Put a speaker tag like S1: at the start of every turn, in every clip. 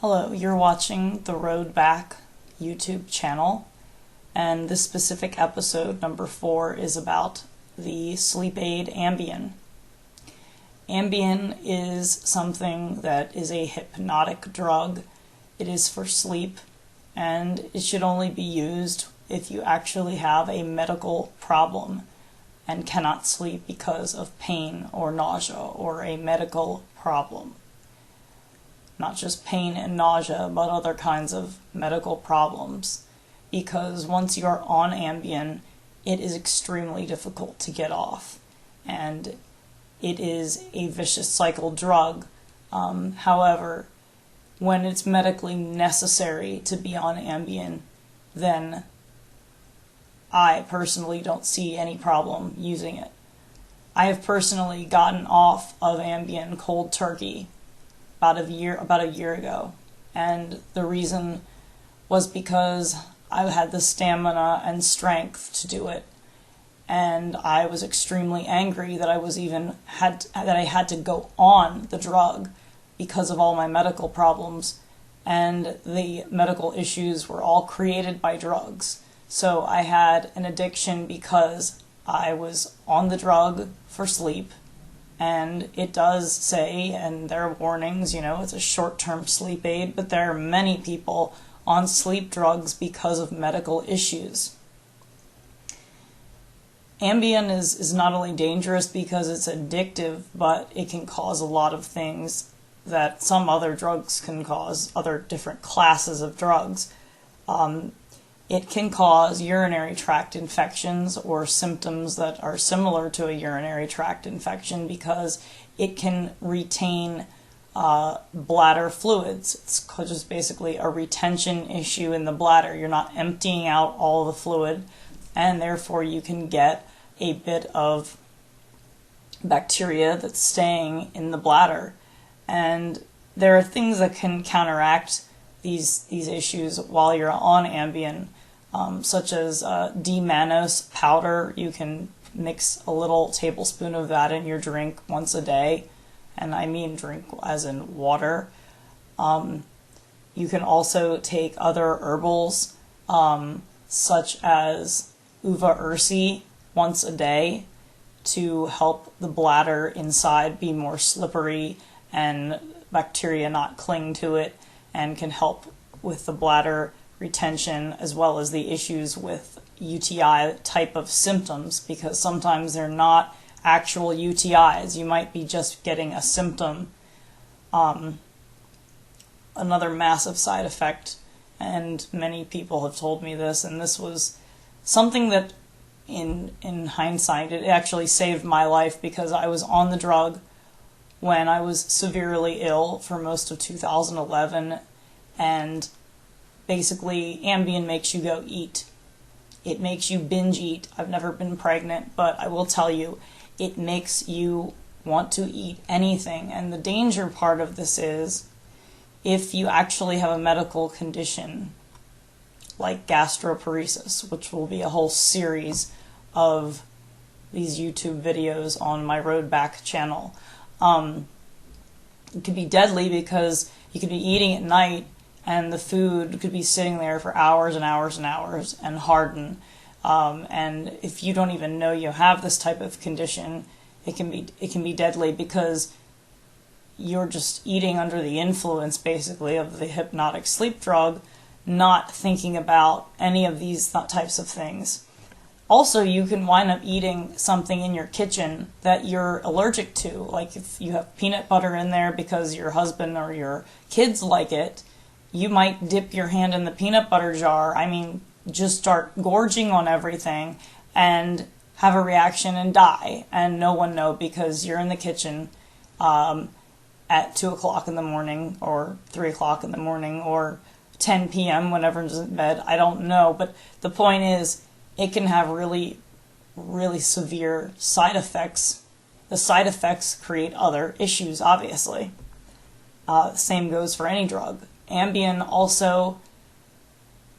S1: Hello, you're watching the Road Back YouTube channel, and this specific episode, number 4, is about the sleep aid Ambien. Ambien is something that is a hypnotic drug. It is for sleep, and it should only be used if you actually have a medical problem and cannot sleep because of pain or nausea or a medical problem. Not just pain and nausea, but other kinds of medical problems. Because once you're on Ambien, it is extremely difficult to get off. And it is a vicious cycle drug. However, when it's medically necessary to be on Ambien, then I personally don't see any problem using it. I have personally gotten off of Ambien cold turkey about a year ago, and the reason was because I had the stamina and strength to do it, and I was extremely angry that I had to go on the drug because of all my medical problems, and the medical issues were all created by drugs. So I had an addiction because I was on the drug for sleep. And it does say, and there are warnings, it's a short-term sleep aid, but there are many people on sleep drugs because of medical issues. Ambien is not only dangerous because it's addictive, but it can cause a lot of things that some other drugs can cause, other different classes of drugs. It can cause urinary tract infections or symptoms that are similar to a urinary tract infection because it can retain bladder fluids. It's just basically a retention issue in the bladder. You're not emptying out all the fluid, and therefore you can get a bit of bacteria that's staying in the bladder. And there are things that can counteract these issues while you're on Ambien. Such as D-mannose powder. You can mix a little tablespoon of that in your drink once a day, and I mean drink as in water. You can also take other herbals, such as uva ursi, once a day to help the bladder inside be more slippery and bacteria not cling to it, and can help with the bladder retention as well as the issues with UTI type of symptoms, because sometimes they're not actual UTIs. You might be just getting a symptom. Another massive side effect, and many people have told me this, and this was something that in hindsight it actually saved my life, because I was on the drug when I was severely ill for most of 2011, and basically, Ambien makes you go eat. It makes you binge eat. I've never been pregnant, but I will tell you, it makes you want to eat anything. And the danger part of this is, if you actually have a medical condition like gastroparesis, which will be a whole series of these YouTube videos on my Road Back channel, it could be deadly because you could be eating at night and the food could be sitting there for hours and hours and hours and harden. And if you don't even know you have this type of condition, it can be deadly, because you're just eating under the influence, basically, of the hypnotic sleep drug, not thinking about any of these types of things. Also, you can wind up eating something in your kitchen that you're allergic to. Like if you have peanut butter in there because your husband or your kids like it, you might dip your hand in the peanut butter jar, just start gorging on everything and have a reaction and die, and no one know, because you're in the kitchen at 2 o'clock in the morning or 3 o'clock in the morning or 10 p.m. when everyone's in bed. I don't know, but the point is, it can have really, really severe side effects. The side effects create other issues, obviously. Same goes for any drug. Ambien also,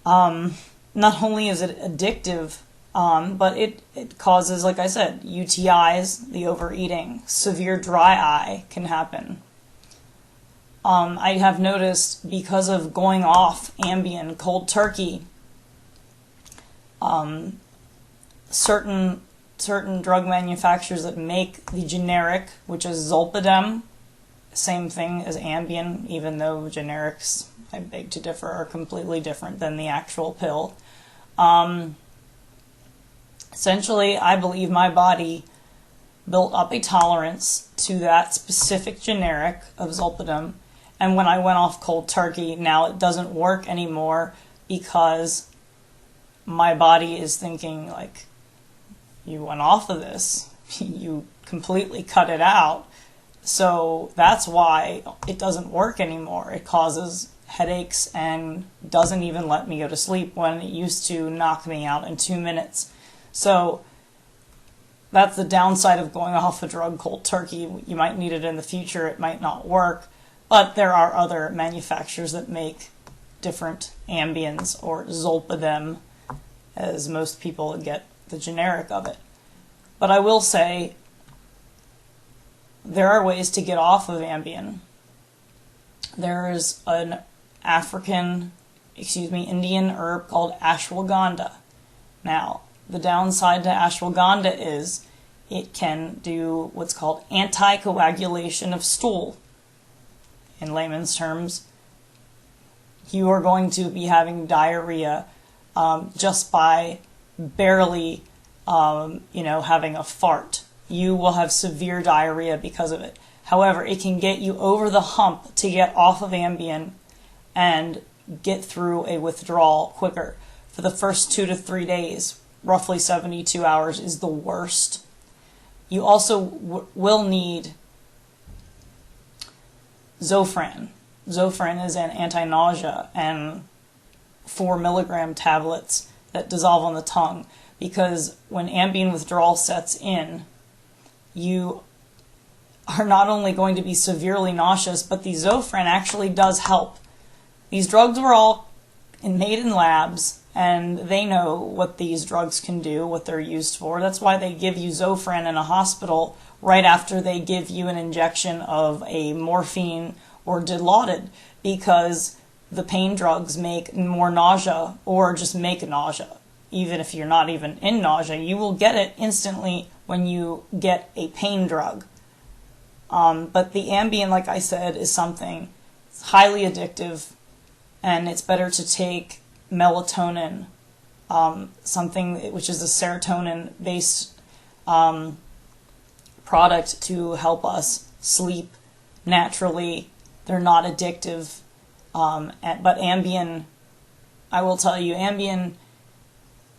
S1: not only is it addictive, but it causes, like I said, UTIs, the overeating. Severe dry eye can happen. I have noticed, because of going off Ambien cold turkey, certain drug manufacturers that make the generic, which is Zolpidem, same thing as Ambien, even though generics, I beg to differ, are completely different than the actual pill. Essentially, I believe my body built up a tolerance to that specific generic of Zolpidem, and when I went off cold turkey, now it doesn't work anymore because my body is thinking, like, you went off of this, you completely cut it out, so that's why it doesn't work anymore. It causes headaches and doesn't even let me go to sleep when it used to knock me out in 2 minutes. So that's the downside of going off a drug cold turkey. You might need it in the future, it might not work, but there are other manufacturers that make different Ambiens, or Zolpidem, as most people get the generic of it. But I will say, there are ways to get off of Ambien. There is an Indian herb called Ashwaganda. Now, the downside to Ashwaganda is it can do what's called anticoagulation of stool. In layman's terms, you are going to be having diarrhea just by barely, having a fart. You will have severe diarrhea because of it. However, it can get you over the hump to get off of Ambien and get through a withdrawal quicker. For the first 2 to 3 days, roughly 72 hours is the worst. You also will need Zofran. Zofran is an anti-nausea and 4 milligram tablets that dissolve on the tongue, because when Ambien withdrawal sets in, you are not only going to be severely nauseous, but the Zofran actually does help. These drugs were all made in labs, and they know what these drugs can do, what they're used for. That's why they give you Zofran in a hospital right after they give you an injection of a morphine or Dilaudid, because the pain drugs make more nausea, or just make nausea. Even if you're not even in nausea, you will get it instantly when you get a pain drug. But the Ambien, like I said, is something highly addictive, and it's better to take melatonin, something which is a serotonin-based product to help us sleep naturally. They're not addictive. But Ambien, I will tell you, Ambien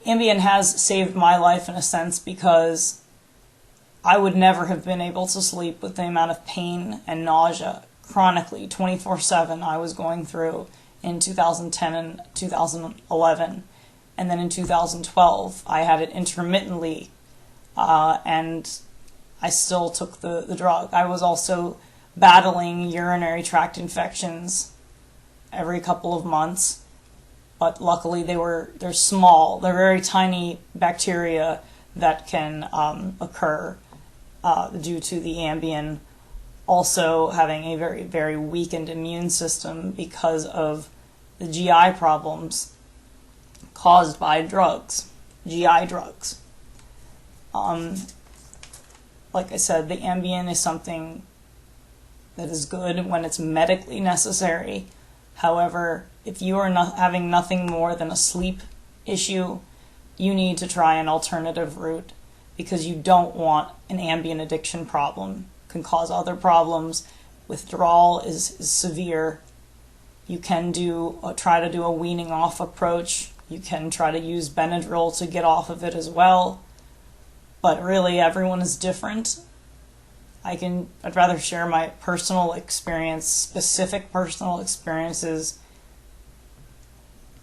S1: has saved my life in a sense, because I would never have been able to sleep with the amount of pain and nausea chronically, 24/7 I was going through in 2010 and 2011. And then in 2012, I had it intermittently, and I still took the drug. I was also battling urinary tract infections every couple of months, but luckily they're small. They're very tiny bacteria that can occur due to the Ambien also having a very, very weakened immune system because of the GI problems caused by drugs, GI drugs. Like I said, the Ambien is something that is good when it's medically necessary. However, if you are not having nothing more than a sleep issue, you need to try an alternative route, because you don't want an Ambien addiction problem. It can cause other problems. Withdrawal is severe. You can try to do a weaning off approach. You can try to use Benadryl to get off of it as well. But really, everyone is different. I'd rather share my personal experience, specific personal experiences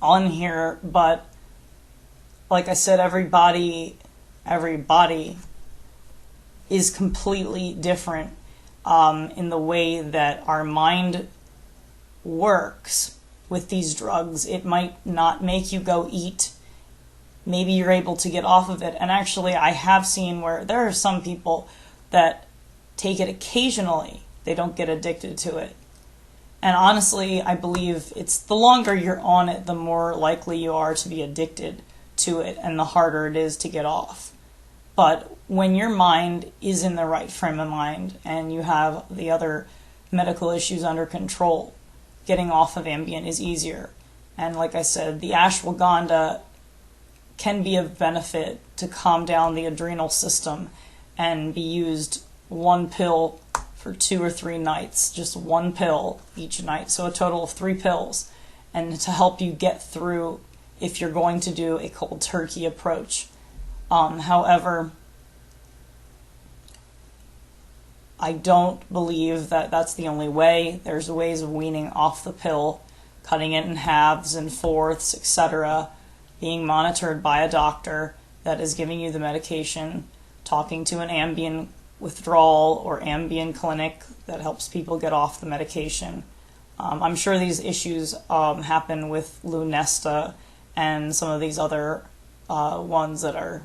S1: on here, but like I said, every body is completely different in the way that our mind works with these drugs. It might not make you go eat. Maybe you're able to get off of it. And actually, I have seen where there are some people that take it occasionally. They don't get addicted to it. And honestly, I believe it's the longer you're on it, the more likely you are to be addicted to it and the harder it is to get off. But when your mind is in the right frame of mind and you have the other medical issues under control, getting off of Ambien is easier. And like I said, the ashwagandha can be of benefit to calm down the adrenal system and be used one pill for 2 or 3 nights, just one pill each night, so a total of 3 pills, and to help you get through if you're going to do a cold turkey approach. However, I don't believe that that's the only way. There's ways of weaning off the pill, cutting it in halves and fourths, etc., being monitored by a doctor that is giving you the medication, talking to an Ambien withdrawal or Ambien clinic that helps people get off the medication. I'm sure these issues happen with Lunesta and some of these other ones that are,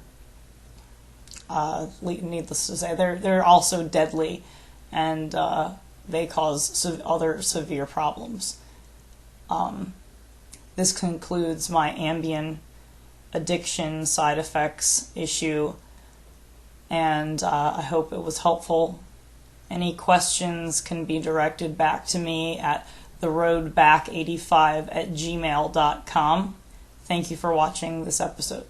S1: needless to say, they're also deadly, and they cause other severe problems. This concludes my Ambien addiction side effects issue, and I hope it was helpful. Any questions can be directed back to me at theroadback85@gmail.com. Thank you for watching this episode.